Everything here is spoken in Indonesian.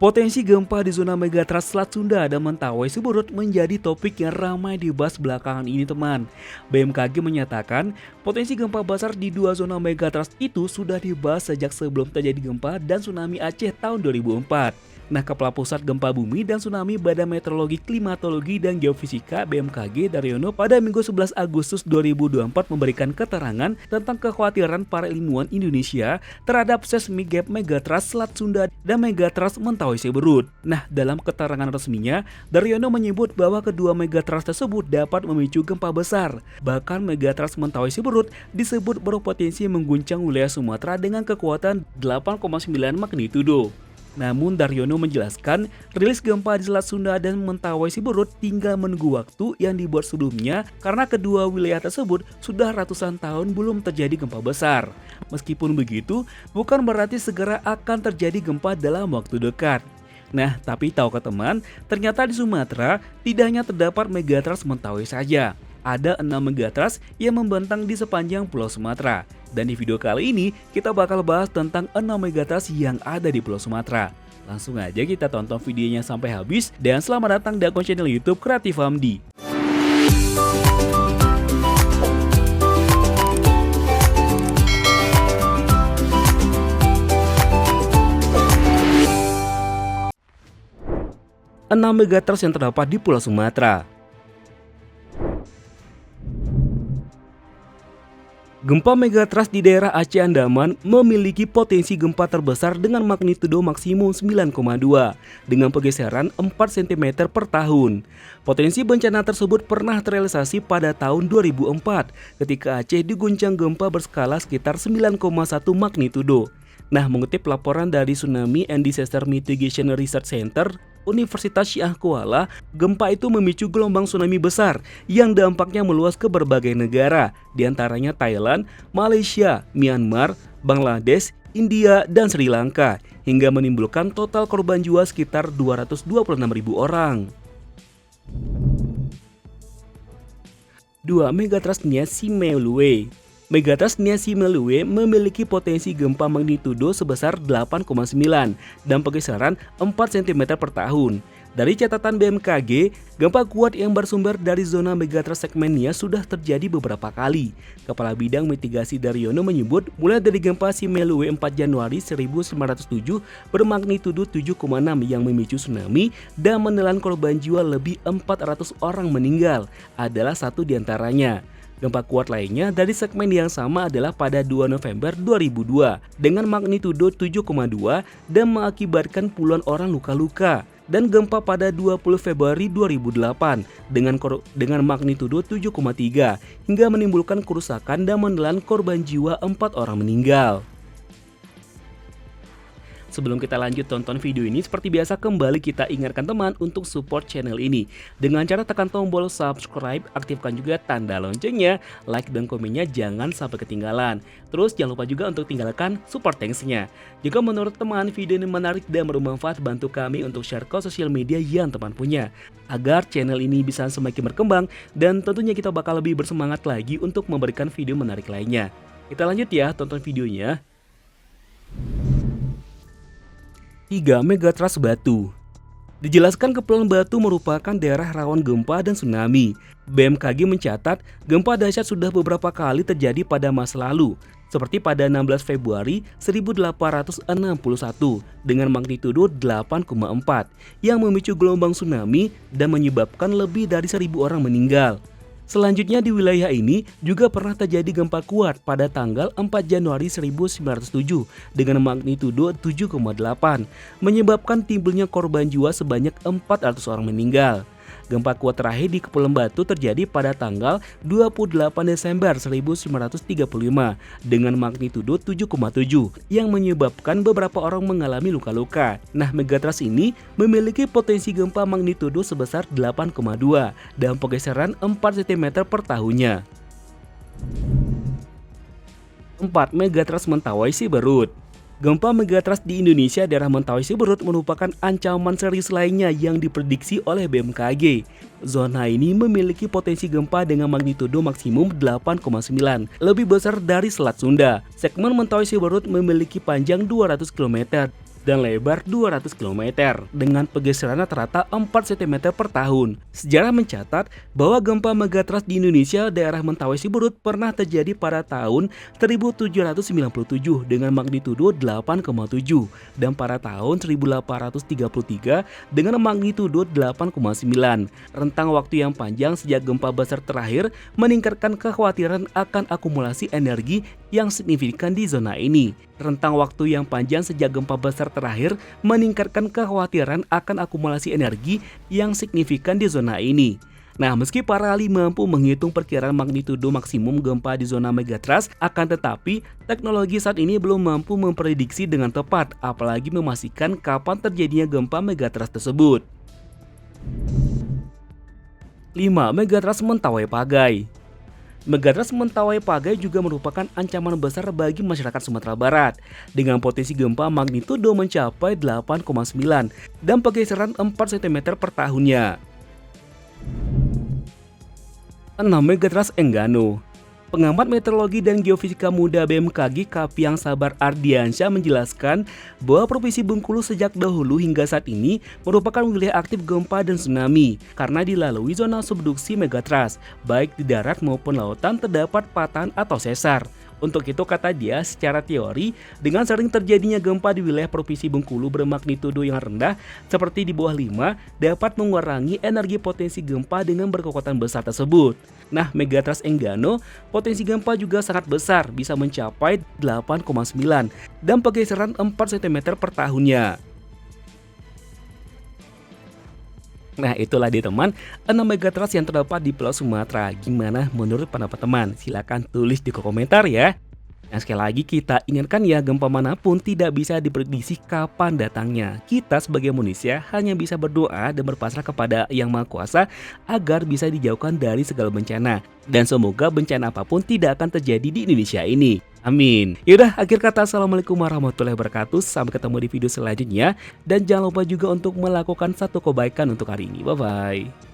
Potensi gempa di zona megatrust Selat Sunda dan Mentawai Siberut menjadi topik yang ramai dibahas belakangan ini teman. BMKG menyatakan potensi gempa besar di dua zona megatrust itu sudah dibahas sejak sebelum terjadi gempa dan tsunami Aceh tahun 2004. Nah, Kepala Pusat Gempa Bumi dan Tsunami Badan Meteorologi, Klimatologi, dan Geofisika BMKG Daryono pada Minggu 11 Agustus 2024 memberikan keterangan tentang kekhawatiran para ilmuwan Indonesia terhadap seismic gap megatrust Selat Sunda dan megatrust Mentawai Siberut. Nah, dalam keterangan resminya, Daryono menyebut bahwa kedua megatrust tersebut dapat memicu gempa besar. Bahkan megatrust Mentawai Siberut disebut berpotensi mengguncang wilayah Sumatera dengan kekuatan 8,9 magnitudo. Namun Daryono menjelaskan rilis gempa di Selat Sunda dan Mentawai Siberut tinggal menunggu waktu yang dibuat sebelumnya karena kedua wilayah tersebut sudah ratusan tahun belum terjadi gempa besar. Meskipun begitu, bukan berarti segera akan terjadi gempa dalam waktu dekat. Nah, tapi tahukah teman, ternyata di Sumatera tidak hanya terdapat megatrust Mentawai saja. Ada 6 megatrust yang membentang di sepanjang Pulau Sumatera. Dan di video kali ini kita bakal bahas tentang 6 megatrust yang ada di Pulau Sumatera. Langsung aja kita tonton videonya sampai habis dan selamat datang di akun channel YouTube Kreatif Hamdi. Enam megatrust yang terdapat di Pulau Sumatera. Gempa megatrust di daerah Aceh Andaman memiliki potensi gempa terbesar dengan magnitudo maksimum 9,2 dengan pergeseran 4 cm per tahun. Potensi bencana tersebut pernah terrealisasi pada tahun 2004 ketika Aceh diguncang gempa berskala sekitar 9,1 magnitudo. Nah, mengutip laporan dari Tsunami and Disaster Mitigation Research Center Universitas Syah Kuala, gempa itu memicu gelombang tsunami besar yang dampaknya meluas ke berbagai negara, diantaranya Thailand, Malaysia, Myanmar, Bangladesh, India, dan Sri Lanka, hingga menimbulkan total korban jiwa sekitar 226.000 orang. 2. Megatrust Nia Simeulue. Megatrust Nia Simeulue memiliki potensi gempa magnitudo sebesar 8,9 dan pergeseran 4 cm per tahun. Dari catatan BMKG, gempa kuat yang bersumber dari zona megatrust segmen Nia sudah terjadi beberapa kali. Kepala Bidang Mitigasi Daryono menyebut mulai dari gempa Simeulue 4 Januari 1907 bermagnitudo 7,6 yang memicu tsunami dan menelan korban jiwa lebih 400 orang meninggal adalah satu diantaranya. Gempa kuat lainnya dari segmen yang sama adalah pada 2 November 2002 dengan magnitudo 7,2 dan mengakibatkan puluhan orang luka-luka. Dan gempa pada 20 Februari 2008 dengan magnitudo 7,3 hingga menimbulkan kerusakan dan menelan korban jiwa 4 orang meninggal. Sebelum kita lanjut tonton video ini, seperti biasa kembali kita ingatkan teman untuk support channel ini dengan cara tekan tombol subscribe, aktifkan juga tanda loncengnya, like dan komennya jangan sampai ketinggalan. Terus jangan lupa juga untuk tinggalkan super thanks-nya. Jika menurut teman video ini menarik dan bermanfaat, bantu kami untuk share ke sosial media yang teman punya agar channel ini bisa semakin berkembang dan tentunya kita bakal lebih bersemangat lagi untuk memberikan video menarik lainnya. Kita lanjut ya, tonton videonya. 3. Megatrust Batu. Dijelaskan Kepulauan Batu merupakan daerah rawan gempa dan tsunami. BMKG mencatat gempa dahsyat sudah beberapa kali terjadi pada masa lalu, seperti pada 16 Februari 1861 dengan magnitudo 8,4 yang memicu gelombang tsunami dan menyebabkan lebih dari 1.000 orang meninggal. Selanjutnya di wilayah ini juga pernah terjadi gempa kuat pada tanggal 4 Januari 1907 dengan magnitudo 7,8 menyebabkan timbulnya korban jiwa sebanyak 400 orang meninggal. Gempa kuat terakhir di Kepulauan Batu terjadi pada tanggal 28 Desember 1935 dengan magnitudo 7,7 yang menyebabkan beberapa orang mengalami luka-luka. Nah, megatrust ini memiliki potensi gempa magnitudo sebesar 8,2 dan pergeseran 4 cm per tahunnya. 4. Megatrust Mentawai Siberut. Gempa megatrust di Indonesia daerah Mentawai Siberut merupakan ancaman serius lainnya yang diprediksi oleh BMKG. Zona ini memiliki potensi gempa dengan magnitudo maksimum 8,9, lebih besar dari Selat Sunda. Segmen Mentawai Siberut memiliki panjang 200 km dan lebar 200 km dengan pergeseran rata-rata 4 cm per tahun. Sejarah mencatat bahwa gempa megatrust di Indonesia daerah Mentawai Siberut pernah terjadi pada tahun 1797 dengan magnitudo 8,7 dan pada tahun 1833 dengan magnitudo 8,9. Rentang waktu yang panjang sejak gempa besar terakhir meningkatkan kekhawatiran akan akumulasi energi yang signifikan di zona ini. Rentang waktu yang panjang sejak gempa besar terakhir meningkatkan kekhawatiran akan akumulasi energi yang signifikan di zona ini. Nah, meski para ahli mampu menghitung perkiraan magnitudo maksimum gempa di zona megatrust, akan tetapi teknologi saat ini belum mampu memprediksi dengan tepat, apalagi memastikan kapan terjadinya gempa megatrust tersebut. 5. Megatrust Mentawai Pagai. Megatrust Mentawai Pagai juga merupakan ancaman besar bagi masyarakat Sumatera Barat dengan potensi gempa magnitudo mencapai 8,9 dan pergeseran 4 cm per tahunnya. 6. Megatrust Enggano. Pengamat meteorologi dan geofisika muda BMKG Kapiang Sabar Ardiansyah menjelaskan bahwa Provinsi Bengkulu sejak dahulu hingga saat ini merupakan wilayah aktif gempa dan tsunami karena dilalui zona subduksi megatrust, baik di darat maupun lautan terdapat patahan atau sesar. Untuk itu, kata dia, secara teori, dengan sering terjadinya gempa di wilayah Provinsi Bengkulu bermagnitudo yang rendah seperti di bawah 5 dapat mengurangi energi potensi gempa dengan berkekuatan besar tersebut. Nah, Megatrust Enggano, potensi gempa juga sangat besar, bisa mencapai 8,9 dan pergeseran 4 cm per tahunnya. Nah, itulah dia teman, 6 megatrust yang terdapat di Pulau Sumatera. Gimana menurut pendapat teman? Silahkan tulis di kolom komentar ya. Nah, sekali lagi kita ingatkan ya, gempa manapun tidak bisa diprediksi kapan datangnya. Kita sebagai manusia hanya bisa berdoa dan berpasrah kepada Yang Maha Kuasa agar bisa dijauhkan dari segala bencana. Dan semoga bencana apapun tidak akan terjadi di Indonesia ini. Amin. Yaudah, akhir kata, assalamualaikum warahmatullahi wabarakatuh. Sampai ketemu di video selanjutnya. Dan jangan lupa juga untuk melakukan satu kebaikan untuk hari ini. Bye-bye.